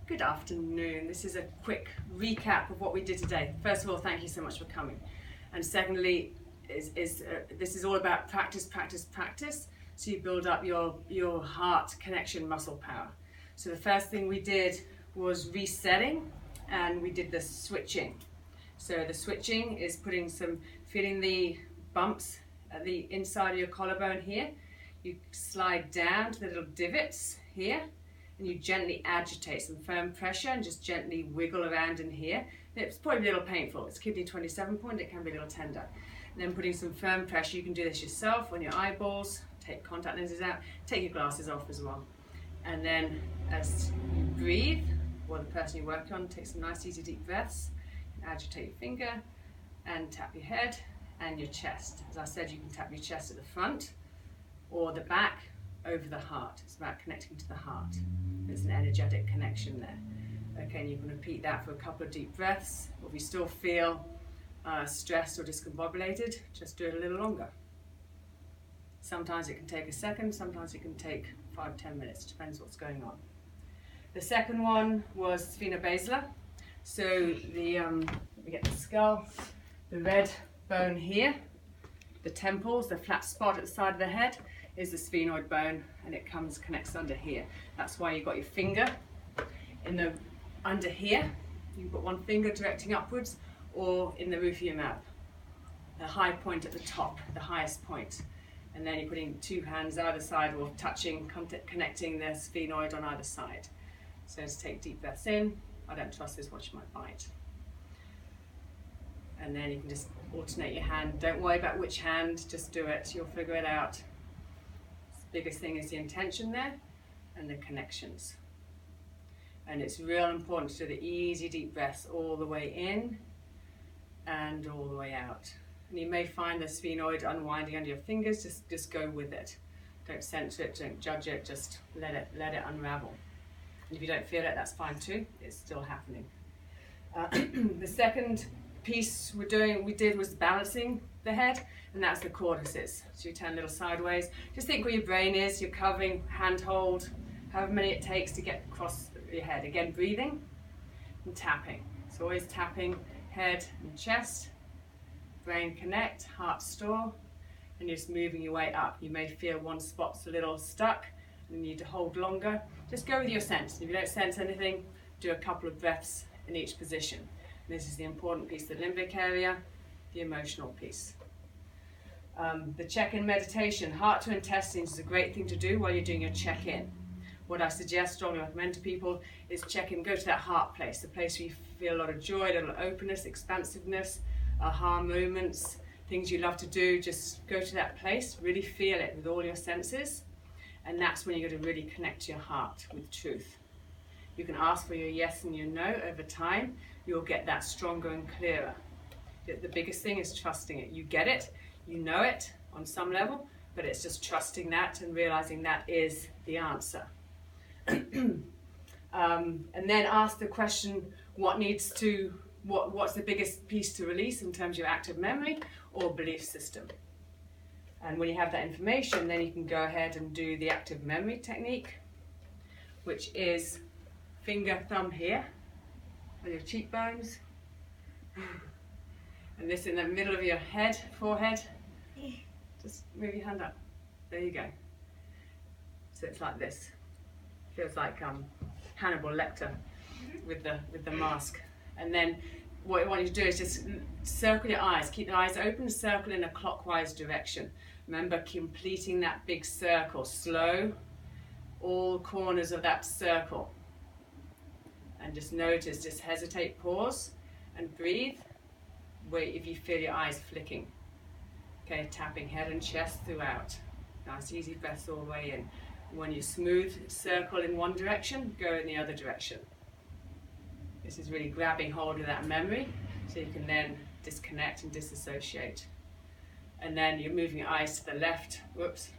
Good afternoon. This is a quick recap of what we did today. First of all, thank you so much for coming. And secondly, this is all about practice, practice, practice. So you build up your heart connection muscle power. So the first thing we did was resetting, and we did the switching. So the switching is feeling the bumps at the inside of your collarbone here. You slide down to the little divots here, and you gently agitate, some firm pressure, and just gently wiggle around in here. It's probably a little painful. It's kidney 27 point, it can be a little tender. And then putting some firm pressure, you can do this yourself on your eyeballs, take contact lenses out, take your glasses off as well. And then as you breathe, or the person you work on, take some nice easy deep breaths, and agitate your finger, and tap your head and your chest. As I said, you can tap your chest at the front, or the back, over the heart. It's about connecting to the heart. There's an energetic connection there. Okay, and you can repeat that for a couple of deep breaths. Or if you still feel stressed or discombobulated, just do it a little longer. Sometimes it can take a second, sometimes it can take 5-10 minutes, depends what's going on. The second one was Sphena Basilar. So we get the skull, the red bone here, the temples, the flat spot at the side of the head is the sphenoid bone, and it connects under here. That's why you've got your finger under here. You've got one finger directing upwards, or in the roof of your mouth. The high point at the top, the highest point. And then you're putting two hands either side, or touching, connecting the sphenoid on either side. So just take deep breaths in. I don't trust this watch, you might bite. And then you can just alternate your hand. Don't worry about which hand, just do it. You'll figure it out. The biggest thing is the intention there and the connections. And it's real important to do the easy deep breaths all the way in and all the way out. And you may find the sphenoid unwinding under your fingers. Just go with it. Don't censor it, don't judge it, just let it unravel. And if you don't feel it, that's fine too. It's still happening. The second piece we did was balancing the head, and that's the cortices. So you turn a little sideways. Just think where your brain is. You're covering, handhold, however many it takes to get across your head. Again, breathing and tapping. So always tapping head and chest, brain connect, heart store, and you're just moving your way up. You may feel one spot's a little stuck and you need to hold longer. Just go with your sense. If you don't sense anything, do a couple of breaths in each position. And this is the important piece, the limbic area, the emotional piece. The check-in meditation, heart to intestines, is a great thing to do while you're doing your check-in. What I suggest, strongly recommend to people, is check in, go to that heart place, the place where you feel a lot of joy, a little openness, expansiveness, aha moments, things you love to do. Just go to that place, really feel it with all your senses, and that's when you're going to really connect to your heart with truth. You can ask for your yes and your no over time. You'll get that stronger and clearer. The biggest thing is trusting it. You get it, you know it on some level, but it's just trusting that and realizing that is the answer. And then ask the question, what's the biggest piece to release in terms of your active memory or belief system? And when you have that information, then you can go ahead and do the active memory technique, which is finger, thumb here on your cheekbones, and this in the middle of your head, forehead. Just move your hand up. There you go. So it's like this. Feels like Hannibal Lecter with the mask. And then what I want you to do is just circle your eyes. Keep the eyes open, circle in a clockwise direction. Remember, completing that big circle. Slow, all corners of that circle. And just notice, just hesitate, pause, and breathe. Wait if you feel your eyes flicking. Okay, tapping head and chest throughout. Nice easy breaths all the way in. When you smooth circle in one direction, go in the other direction. This is really grabbing hold of that memory, so you can then disconnect and disassociate. And then you're moving your eyes to the left,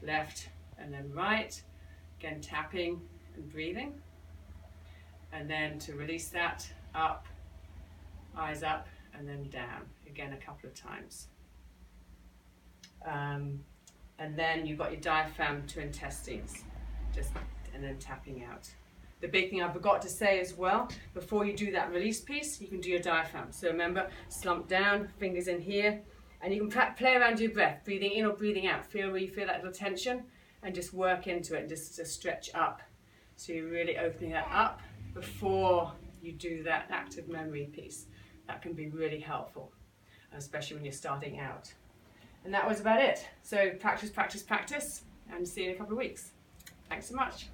left, and then right. Again, tapping and breathing. And then to release that, up, eyes up, and then down. Again, a couple of times. And then you've got your diaphragm to intestines, and then tapping out. The big thing I forgot to say as well, before you do that release piece, you can do your diaphragm. So remember, slump down, fingers in here, and you can play around your breath, breathing in or breathing out. Feel where you feel that little tension, and just work into it, and just to stretch up. So you're really opening that up before you do that active memory piece. That can be really helpful, especially when you're starting out. And that was about it. So practice, practice, practice, and see you in a couple of weeks. Thanks so much.